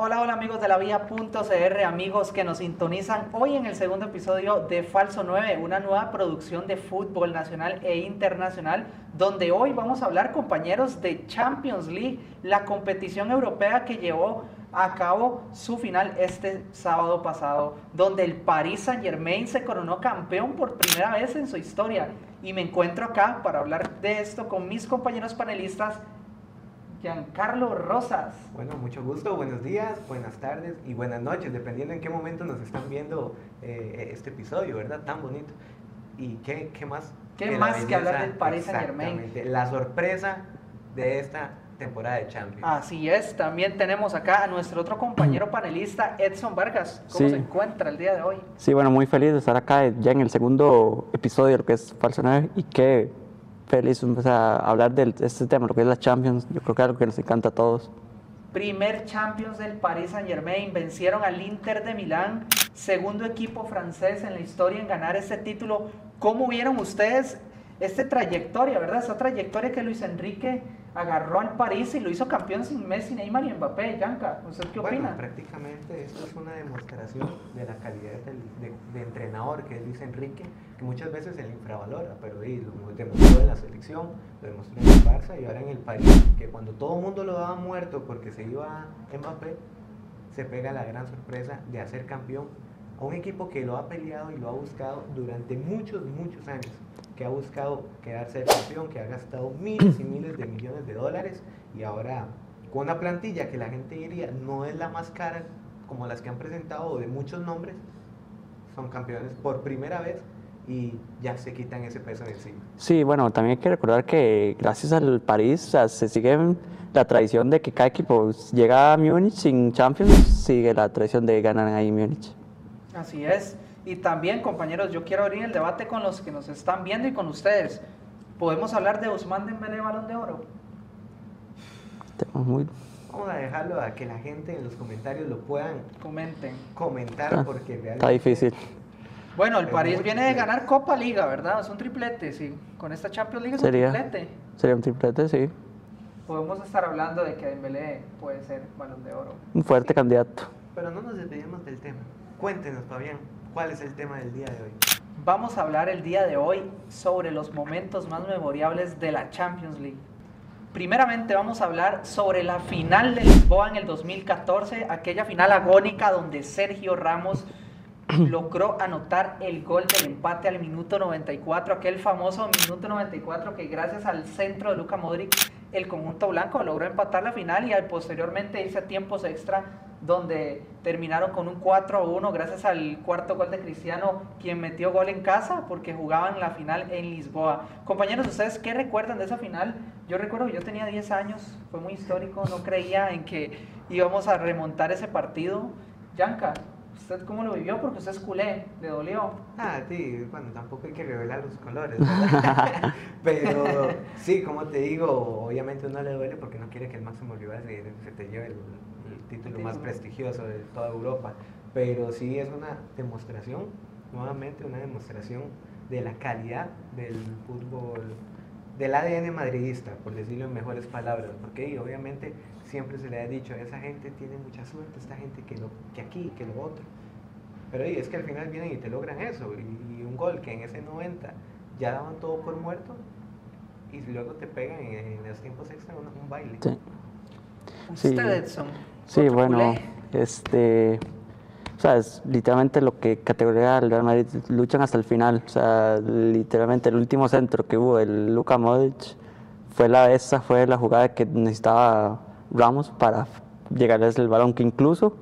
Hola, hola amigos de la Vía.cr, amigos que nos sintonizan hoy en el segundo episodio de Falso 9, una nueva producción de fútbol nacional e internacional, donde hoy vamos a hablar, compañeros, de Champions League, la competición europea que llevó a cabo su final este sábado pasado, donde el Paris Saint-Germain se coronó campeón por primera vez en su historia. Y me encuentro acá para hablar de esto con mis compañeros panelistas, Giancarlo Rosas. Bueno, mucho gusto, buenos días, buenas tardes y buenas noches, dependiendo en qué momento nos están viendo este episodio, ¿verdad? Tan bonito. ¿Y qué más? ¿Qué más que hablar del Paris Saint-Germain? Exactamente, la sorpresa de esta temporada de Champions. Así es, también tenemos acá a nuestro otro compañero panelista, Edson Vargas. ¿Cómo se encuentra el día de hoy? Sí, bueno, muy feliz de estar acá ya en el segundo episodio de lo que es Falso 9 y qué feliz a hablar de este tema, lo que es la Champions. Yo creo que es algo que nos encanta a todos. Primer Champions del Paris Saint-Germain, vencieron al Inter de Milán, segundo equipo francés en la historia en ganar este título. ¿Cómo vieron ustedes esta trayectoria, verdad? Esa trayectoria que Luis Enrique agarró al París y lo hizo campeón sin Messi, Neymar y Mbappé. Yanka, ¿usted qué opina? Bueno, prácticamente esto es una demostración de la calidad de entrenador que es Luis Enrique, que muchas veces se le infravalora, pero lo demostró en la selección, lo demostró en el Barça y ahora en el París, que cuando todo el mundo lo daba muerto porque se iba Mbappé, se pega la gran sorpresa de hacer campeón a un equipo que lo ha peleado y lo ha buscado durante muchos años, que ha buscado quedarse campeón, que ha gastado miles y miles de millones de dólares y ahora con una plantilla que la gente diría no es la más cara como las que han presentado o de muchos nombres, son campeones por primera vez y ya se quitan ese peso de encima. Sí, bueno, también hay que recordar que gracias al París, o sea, se sigue la tradición de que cada equipo llega a Múnich sin Champions, sigue la tradición de ganar ahí en Múnich. Así es. Y también, compañeros, yo quiero abrir el debate con los que nos están viendo y con ustedes. ¿Podemos hablar de Ousmane Dembélé, Balón de Oro? Vamos a dejarlo a que la gente en los comentarios lo puedan comentar porque realmente está difícil. Bueno, el París viene de ganar Copa Liga, ¿verdad? Es un triplete, sí. Con esta Champions League es un triplete. Sería un triplete, sí. Podemos estar hablando de que Dembélé puede ser Balón de Oro. Un fuerte candidato. Pero no nos desviemos del tema. Cuéntenos, Fabián, ¿cuál es el tema del día de hoy? Vamos a hablar el día de hoy sobre los momentos más memorables de la Champions League. Primeramente vamos a hablar sobre la final de Lisboa en el 2014, aquella final agónica donde Sergio Ramos logró anotar el gol del empate al minuto 94, aquel famoso minuto 94 que gracias al centro de Luka Modric el conjunto blanco logró empatar la final y posteriormente irse a tiempos extra donde terminaron con un 4-1 gracias al cuarto gol de Cristiano, quien metió gol en casa porque jugaban la final en Lisboa. Compañeros, ¿ustedes qué recuerdan de esa final? Yo recuerdo que yo tenía 10 años, fue muy histórico, no creía en que íbamos a remontar ese partido. Yanka, ¿usted cómo lo vivió? Porque usted es culé, ¿le dolió? Sí, bueno, tampoco hay que revelar los colores, ¿verdad? Pero sí, como te digo, obviamente uno le duele porque no quiere que el máximo rival se te lleve el título más prestigioso de toda Europa. Pero sí es una demostración, nuevamente una demostración de la calidad del fútbol, del ADN madridista, por decirlo en mejores palabras, porque obviamente siempre se le ha dicho, esa gente tiene mucha suerte, esta gente que aquí, que lo otro, pero es que al final vienen y te logran eso, y un gol que en ese 90 ya daban todo por muerto, y luego te pegan en los tiempos extra un baile. Sí. ¿Usted, Edson? Sí, bueno, o sea, es literalmente lo que categoría del Real Madrid, luchan hasta el final, o sea, literalmente el último centro que hubo, el Luka Modric, esa fue la jugada que necesitaba Ramos para llegarles el balón, que incluso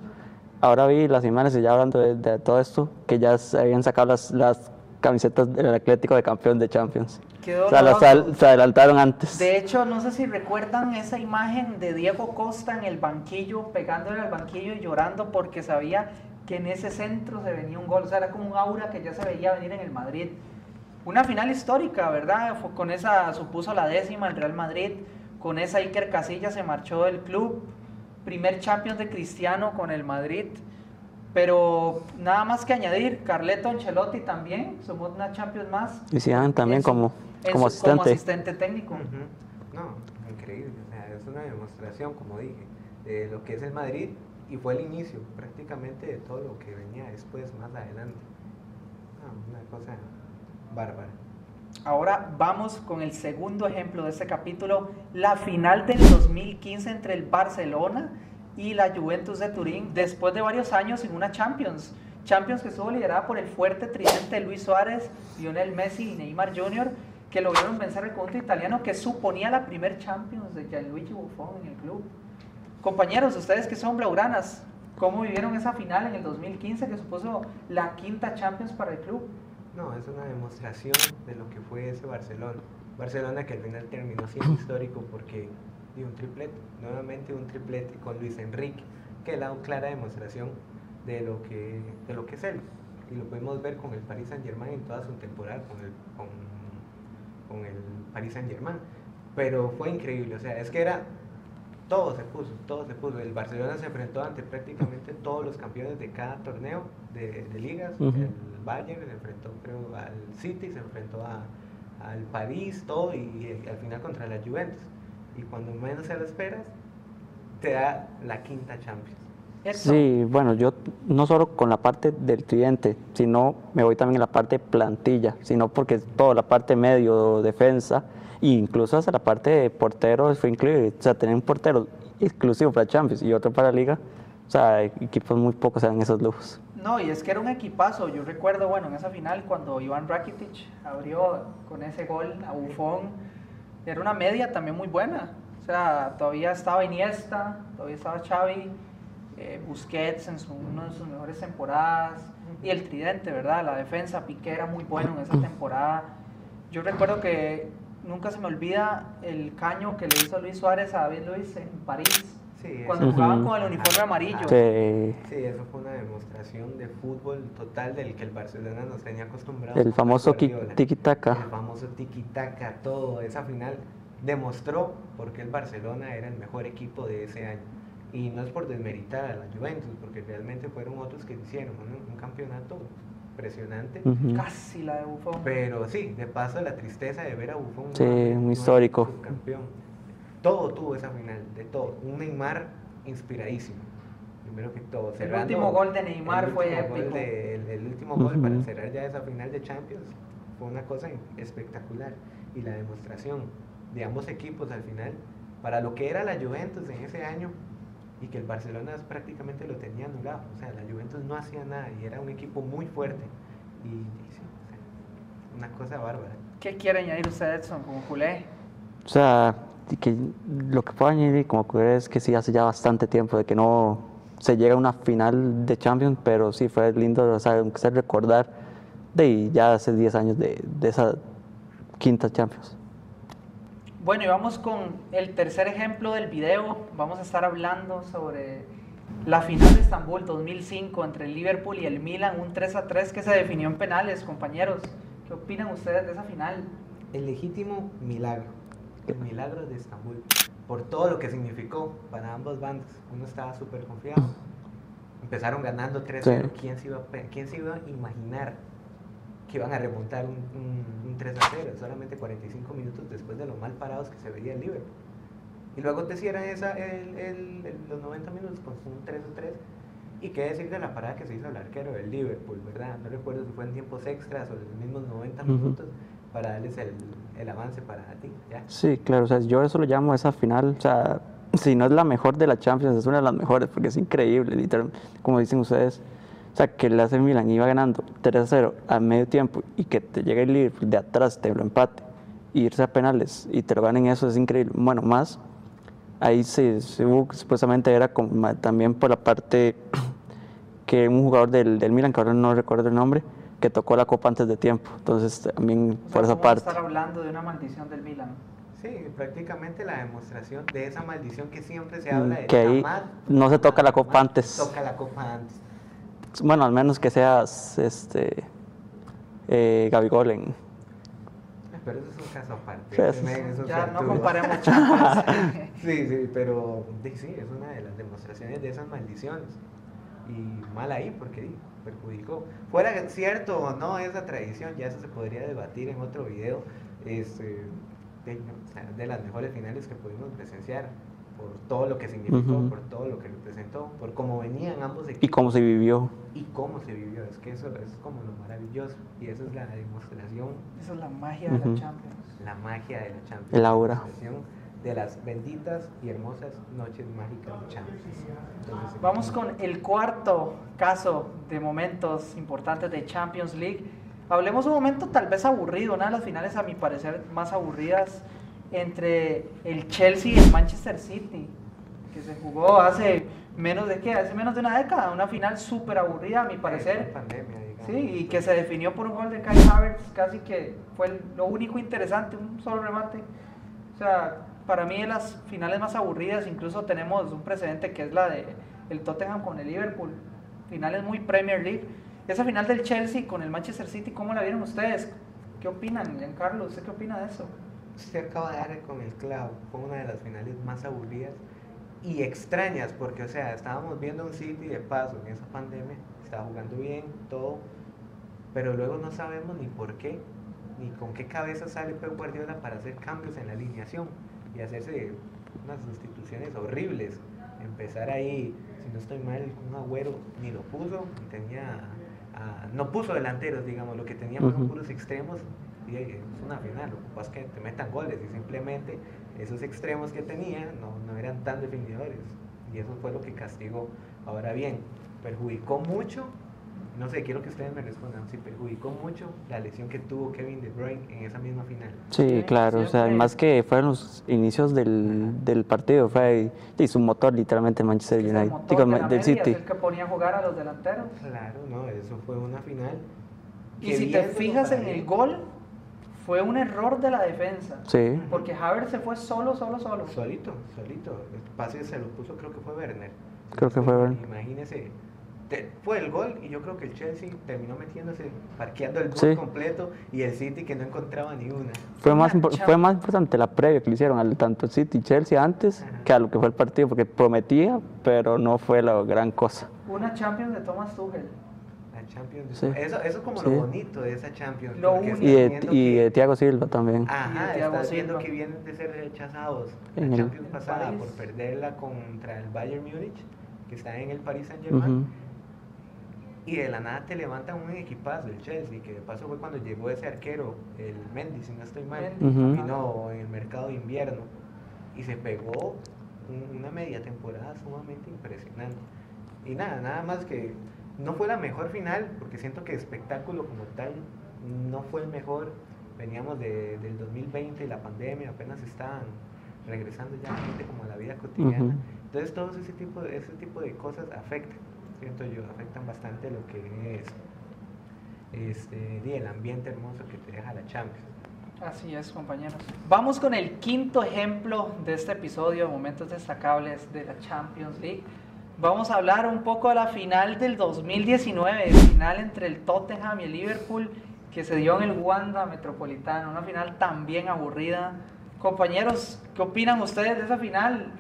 ahora vi las imágenes ya hablando de todo esto, que ya se habían sacado las camisetas del Atlético de campeón de Champions. O sea, se adelantaron antes. De hecho, no sé si recuerdan esa imagen de Diego Costa en el banquillo, pegándole al banquillo y llorando porque sabía que en ese centro se venía un gol. O sea, era como un aura que ya se veía venir en el Madrid. Una final histórica, ¿verdad? Con esa supuso la 10ª el Real Madrid. Con esa Iker Casillas se marchó del club. Primer Champions de Cristiano con el Madrid. Pero nada más que añadir, Carleto Ancelotti también sumó una Champions más. Y Zidane también como asistente técnico. No, increíble. O sea, es una demostración, como dije, de lo que es el Madrid y fue el inicio prácticamente de todo lo que venía después, más adelante. Una cosa bárbara. Ahora vamos con el segundo ejemplo de este capítulo, la final del 2015 entre el Barcelona y la Juventus de Turín, después de varios años en una Champions que estuvo liderada por el fuerte tridente de Luis Suárez, Lionel Messi y Neymar Jr., que lograron vencer el conjunto italiano que suponía la primer Champions de Gianluigi Buffon en el club. Compañeros, ustedes que son blaugranas, ¿cómo vivieron esa final en el 2015 que supuso la quinta Champions para el club? No, es una demostración de lo que fue ese Barcelona. Barcelona que al final terminó siendo histórico porque dio un triplete, nuevamente un triplete con Luis Enrique, que da una clara demostración de lo que es él. Y lo podemos ver con el Paris Saint-Germain en toda su temporada, con el Paris Saint-Germain. Pero fue increíble, o sea, es que era... Todo se puso. El Barcelona se enfrentó ante prácticamente todos los campeones de cada torneo de ligas. El Bayern se enfrentó, creo, al City, se enfrentó al París, todo, y al final contra la Juventus. Y cuando menos se lo esperas, te da la quinta Champions. Sí, bueno, yo no solo con la parte del tridente, sino me voy también a la parte plantilla, sino porque toda la parte medio, defensa, e incluso hasta la parte de porteros fue incluido. O sea, tener un portero exclusivo para Champions y otro para Liga, o sea, equipos muy pocos se dan esos lujos. No, y es que era un equipazo. Yo recuerdo, bueno, en esa final cuando Iván Rakitic abrió con ese gol a Buffon, era una media también muy buena. O sea, todavía estaba Iniesta, todavía estaba Xavi, Busquets en una de sus mejores temporadas, y el tridente, ¿verdad? La defensa, Piqué era muy bueno en esa temporada. Yo recuerdo que nunca se me olvida el caño que le hizo Luis Suárez a David Luiz en París, sí, cuando jugaban con el uniforme amarillo. Sí, eso fue una demostración de fútbol total del que el Barcelona nos tenía acostumbrados. El famoso tiki-taka. El famoso tiki-taka, todo. Esa final demostró por qué el Barcelona era el mejor equipo de ese año. Y no es por desmeritar a la Juventus, porque realmente fueron otros que hicieron un campeonato impresionante. Casi la de Buffon. Pero sí, de paso la tristeza de ver a Buffon. Sí, un histórico. Subcampeón. Todo tuvo esa final, de todo. Un Neymar inspiradísimo. Primero que todo. El último gol de Neymar fue épico. El último gol para cerrar ya esa final de Champions fue una cosa espectacular. Y la demostración de ambos equipos al final, para lo que era la Juventus en ese año, y que el Barcelona prácticamente lo tenía anulado. O sea, la Juventus no hacía nada y era un equipo muy fuerte. Y sí, o sea, una cosa bárbara. ¿Qué quiere añadir usted, Edson, como culé? O sea, que lo que puedo añadir como culé es que sí, hace ya bastante tiempo de que no se llega a una final de Champions, pero sí fue lindo, o sea, aunque sea recordar de ya hace 10 años de esa quinta Champions. Bueno, y vamos con el tercer ejemplo del video. Vamos a estar hablando sobre la final de Estambul 2005 entre el Liverpool y el Milan, un 3-3 que se definió en penales, compañeros. ¿Qué opinan ustedes de esa final? El legítimo milagro, el milagro de Estambul, por todo lo que significó para ambos bandos. Uno estaba súper confiado, empezaron ganando 3-0, sí. ¿Quién se iba a imaginar que iban a remontar un 3-0 solamente 45 minutos después de lo mal parados que se veía el Liverpool? Y luego te cierran los 90 minutos con un 3-3. Y qué decir de la parada que se hizo el arquero del Liverpool, ¿verdad? No recuerdo si fue en tiempos extras o los mismos 90 minutos para darles el avance para ti, ¿ya? Sí, claro, o sea, yo eso lo llamo esa final, o sea, si no es la mejor de la Champions, es una de las mejores, porque es increíble, literal, como dicen ustedes. O sea, que el AC Milan iba ganando 3-0 a medio tiempo y que te llegue el Liverpool de atrás, te lo empate, y irse a penales y te lo ganen, eso es increíble. Bueno, más, ahí supuestamente era también por la parte que un jugador del Milan, que ahora no recuerdo el nombre, que tocó la copa antes de tiempo. Entonces también por esa parte. Estar hablando de una maldición del Milan. Sí, prácticamente la demostración de esa maldición que siempre se habla de que ahí no se toca la copa antes. Toca la copa antes. Bueno, al menos que seas Gabigol en... Pero eso es un caso aparte. Sí, ya no comparemos Champions. Sí, pero sí, es una de las demostraciones de esas maldiciones. Y mal ahí porque perjudicó. Fuera cierto o no esa tradición, ya eso se podría debatir en otro video. De las mejores finales que pudimos presenciar. por todo lo que significó, Ujú. por todo lo que representó, por cómo venían ambos equipos. Y cómo se vivió. Y cómo se vivió, es que eso es como lo maravilloso, y esa es la demostración, Esa es la magia de Ujú. la Champions. la magia de la Champions. El aura. La demostración de las benditas y hermosas noches mágicas de Champions. Entonces, Vamos con el cuarto caso de momentos importantes de Champions League. Hablemos un momento tal vez aburrido, una de las finales a mi parecer más aburridas entre el Chelsea y el Manchester City, que se jugó hace menos de una década, una final súper aburrida a mi parecer. pandemia, digamos. Sí, y que se definió por un gol de Kai Havertz, casi que fue lo único interesante, un solo remate. O sea, para mí de las finales más aburridas, incluso tenemos un precedente que es la de el Tottenham con el Liverpool, finales muy Premier League. Esa final del Chelsea con el Manchester City, ¿cómo la vieron ustedes? ¿Qué opinan, Giancarlo? ¿Usted qué opina de eso? Usted acaba de dar con el clavo, fue una de las finales más aburridas y extrañas, porque o sea, estábamos viendo un City de paso en esa pandemia, estaba jugando bien, todo, pero luego no sabemos ni por qué, ni con qué cabeza sale Pep Guardiola para hacer cambios en la alineación y hacerse unas sustituciones horribles. Empezar ahí, si no estoy mal, un Agüero ni lo puso, ni tenía, no puso delanteros, digamos, lo que tenía fueron Ujú. puros extremos. Y es una final, lo que pasa es que te metan goles y simplemente esos extremos que tenía no eran tan definidores y eso fue lo que castigó. Ahora bien, perjudicó mucho, no sé, quiero que ustedes me respondan, si perjudicó mucho la lesión que tuvo Kevin De Bruyne en esa misma final. Sí, Sí, claro, o sea, siempre. más que fueron los inicios del partido, fue y su motor literalmente Manchester Es el United, motor digo, de la del media, City. es el que ponía a jugar a los delanteros. Claro, no, eso fue una final. Y que si te viéndolo fijas para en el bien, gol, fue un error de la defensa. Sí, Porque Havertz se fue solo. solito, el pase se lo puso, creo que fue Werner. Creo que fue Werner. Imagínese, fue el gol y yo creo que el Chelsea terminó metiéndose, parqueando el bus Sí. completo y el City que no encontraba ni una. fue Una más, fue más importante la previa que le hicieron al tanto City y Chelsea antes Ajá. que a lo que fue el partido, porque prometía, pero no fue la gran cosa. Una Champions de Thomas Tuchel. La Champions. Sí. Eso es como Sí. lo bonito de esa Champions. Lo porque único. Y estás de, viendo y que- de Thiago Silva también. Ajá, Y de Thiago estás viendo Silva. que vienen de ser rechazados. En La el- Champions pasada París. por perderla contra el Bayern Múnich, que está en el Paris Saint-Germain. Ujú. Y de la nada te levantan un equipazo, el Chelsea, que de paso fue cuando llegó ese arquero, el Mendy, si no estoy mal, Mendy, Ujú. vino en el mercado de invierno y se pegó una media temporada sumamente impresionante. Y nada más que no fue la mejor final, porque siento que espectáculo como tal no fue el mejor. Veníamos del 2020 y la pandemia, apenas estaban regresando ya la gente como a la vida cotidiana. Ujú. Entonces todo ese tipo de cosas afectan, siento yo, afectan bastante lo que es el ambiente hermoso que te deja la Champions. Así es, compañeros. Vamos con el quinto ejemplo de este episodio de momentos destacables de la Champions League. Vamos a hablar un poco de la final del 2019, final entre el Tottenham y el Liverpool, que se dio en el Wanda Metropolitano, una final también aburrida. Compañeros, ¿qué opinan ustedes de esa final?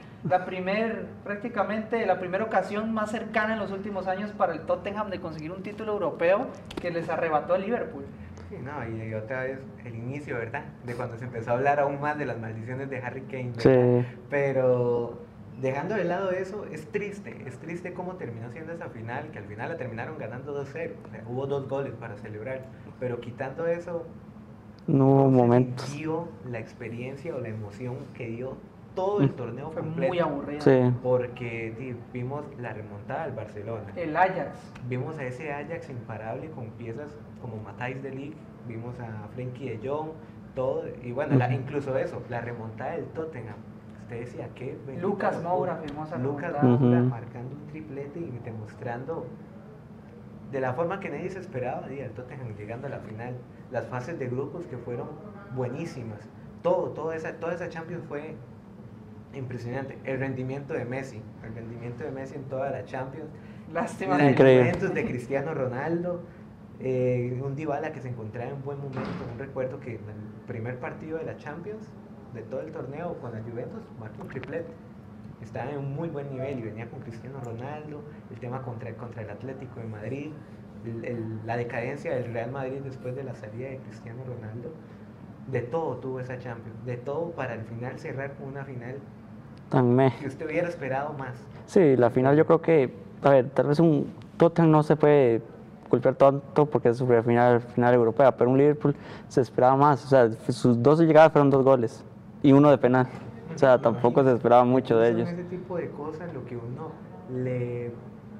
Prácticamente la primera ocasión más cercana en los últimos años para el Tottenham de conseguir un título europeo que les arrebató el Liverpool. Sí, no, y otra vez el inicio, ¿verdad? De cuando se empezó a hablar aún más de las maldiciones de Harry Kane, ¿verdad? Sí. Pero dejando de lado eso, es triste cómo terminó siendo esa final, que al final la terminaron ganando 2-0, o sea, hubo 2 goles para celebrar, pero quitando eso, No hubo no se momentos. sintió la experiencia o la emoción que dio todo el torneo Fue completo. muy aburrida. Sí. Porque vimos la remontada del Barcelona. El Ajax. Vimos a ese Ajax imparable con piezas como Matthijs de Ligt, vimos a Frenkie de Jong, todo, y bueno, Ujú. incluso eso, la remontada del Tottenham. Usted decía que Lucas Moura firmó esa Lucas remontada. Moura Ujú. marcando un triplete y demostrando de la forma que nadie se esperaba, el Tottenham llegando a la final, las fases de grupos que fueron buenísimas, toda esa Champions fue impresionante. El rendimiento de Messi en toda la Champions, Lástima. la Increíble. Juventus de Cristiano Ronaldo, un Dybala que se encontraba en buen momento. Un recuerdo que en el primer partido de la Champions, de todo el torneo con la Juventus, marcó un triplete. Estaba en un muy buen nivel y venía con Cristiano Ronaldo, el tema contra el Atlético de Madrid, la decadencia del Real Madrid después de la salida de Cristiano Ronaldo. De todo tuvo esa Champions, de todo para al final cerrar con una final Tan meh. que usted hubiera esperado más. Sí, la final yo creo que, a ver, tal vez un Tottenham no se puede culpar tanto porque es su final europea, pero un Liverpool se esperaba más. O sea, sus 12 llegadas fueron 2 goles y uno de penal. O sea, tampoco se esperaba mucho de Son ellos. ese tipo de cosas lo que uno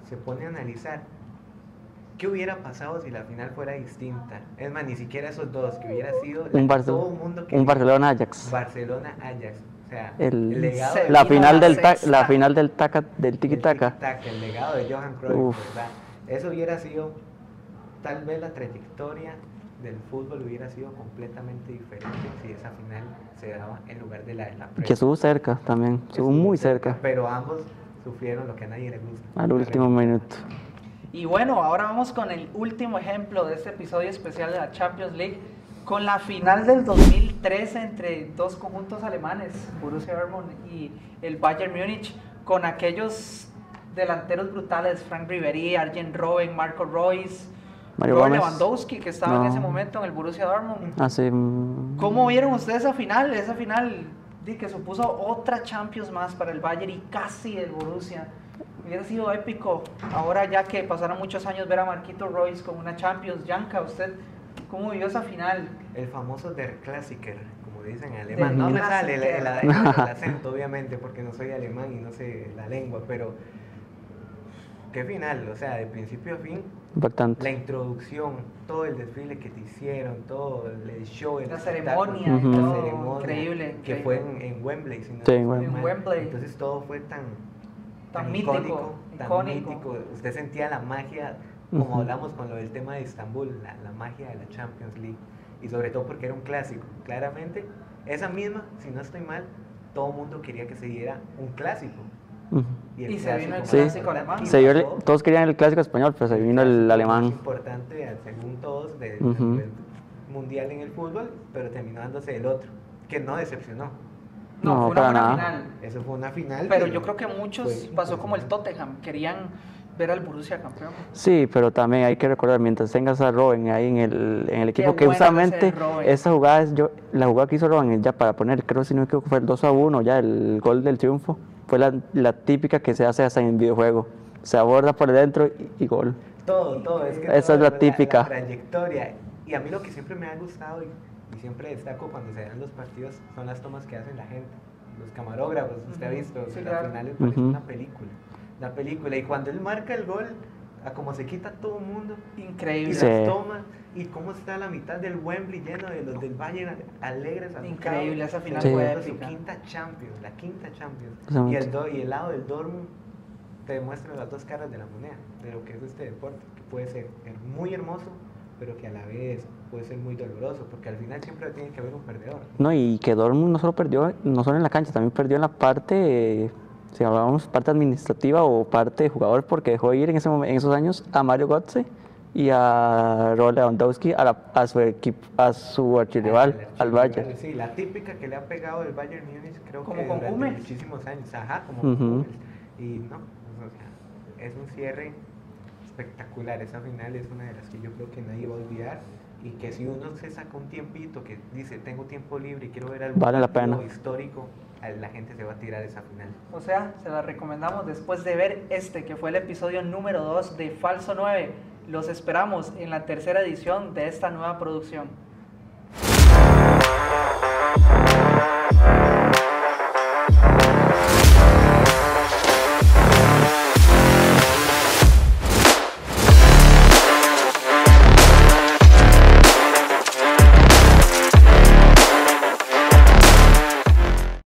se pone a analizar. ¿Qué hubiera pasado si la final fuera distinta? Es más, ni siquiera esos dos, que hubiera sido la Un, que todo el mundo quería. un Barcelona-Ajax. Barcelona-Ajax. O sea, El- legado Se de- La vino final la del, sexta. la final del el tiki-taka. tiki-taka, el legado de Johan Cruyff, Uf. ¿verdad? Eso hubiera sido, tal vez la trayectoria del fútbol hubiera sido completamente diferente si esa final se daba en lugar de la Que previa. estuvo cerca también, estuvo muy cerca, Pero ambos sufrieron lo que a nadie le gusta. al último minuto. Y bueno, ahora vamos con el último ejemplo de este episodio especial de la Champions League, con la final del 2013 entre dos conjuntos alemanes, Borussia Dortmund y el Bayern Múnich, con aquellos delanteros brutales, Frank Ribéry, Arjen Robben, Marco Reus, Mario Robert Gómez. Lewandowski, que estaba en No. ese momento en el Borussia Dortmund. Así, ¿Cómo vieron ustedes esa final? Esa final que supuso otra Champions más para el Bayern y casi el Borussia. Hubiera sido épico. Ahora ya que pasaron muchos años ver a Marquito Reus con una Champions. Yanka, ¿usted cómo vivió esa final? El famoso Der Klassiker, como dicen en alemán. No Der me sale el Klassiker. acento, obviamente, porque no soy alemán y no sé la lengua, pero qué final, o sea, de principio a fin, la impactante. introducción, todo el desfile que te hicieron, todo el show, el La espectáculo, ceremonia, Ujú. la todo, ceremonia, increíble, que increíble. fue en Wembley, si no Sí, estoy en mal. En Wembley. Entonces todo fue tan mítico, tan icónico. mítico. Usted sentía la magia, como Ujú. hablamos con lo del tema de Estambul, la magia de la Champions League. Y sobre todo porque era un clásico. Claramente, esa misma, si no estoy mal, todo el mundo quería que se diera un clásico. Ujú. el Y se vino el clásico clásico más alemán. importante, Se y dio pasó todos querían el clásico español, pero se vino el clásico alemán. más importante, según todos, del Ujú. nivel mundial en el fútbol, pero terminó dándose el otro, que no decepcionó. No, No, fue una para buena nada. final. Eso fue una final. Pero que yo creo que muchos fue pasó como el impresionante. Tottenham, querían ver al Borussia campeón. Sí, pero también hay que recordar, mientras tengas a Robben ahí en el equipo, que bueno justamente ese Robben. esa jugada la jugada que hizo Robben ya para poner, creo si no me equivoco, fue el 2-1, ya el gol del triunfo, fue la típica que se hace hasta en videojuego, se aborda por dentro y gol. Todo, es que Esa todo, es la típica. La trayectoria. Y a mí lo que siempre me ha gustado y siempre destaco cuando se dan los partidos son las tomas que hacen la gente, los camarógrafos. Usted ha Ujú. visto, Sí, las claro. finales parece Ujú. una película. La película. Y cuando él marca el gol, a como se quita todo el mundo, y Increíble. Sí. las tomas, y cómo está la mitad del Wembley lleno de los del Bayern alegres. Increíble, esa final Sí. fue Su épica. quinta Champions, la quinta Champions. Exactamente. Y el lado del Dortmund te demuestra las dos caras de la moneda, de lo que es este deporte, que puede ser muy hermoso, pero que a la vez puede ser muy doloroso, porque al final siempre tiene que haber un perdedor. No, y que Dortmund no solo perdió, no solo en la cancha, también perdió en la parte, si hablábamos parte administrativa o parte de jugador, porque dejó ir en en esos años a Mario Götze y a Robert Lewandowski a su equipo, a su archirrival, al Bayern. Sí, la típica que le ha pegado el Bayern Múnich, creo Como que con durante Hummels. muchísimos años. Ajá, como Ujú. con Hummels. Y no, o sea, es un cierre espectacular. Esa final es una de las que yo creo que nadie va a olvidar. Y que si uno se saca un tiempito que dice, tengo tiempo libre y quiero ver algo Vale la pena. histórico, la gente se va a tirar esa final. O sea, se la recomendamos después de ver que fue el episodio número 2 de Falso 9. Los esperamos en la tercera edición de esta nueva producción.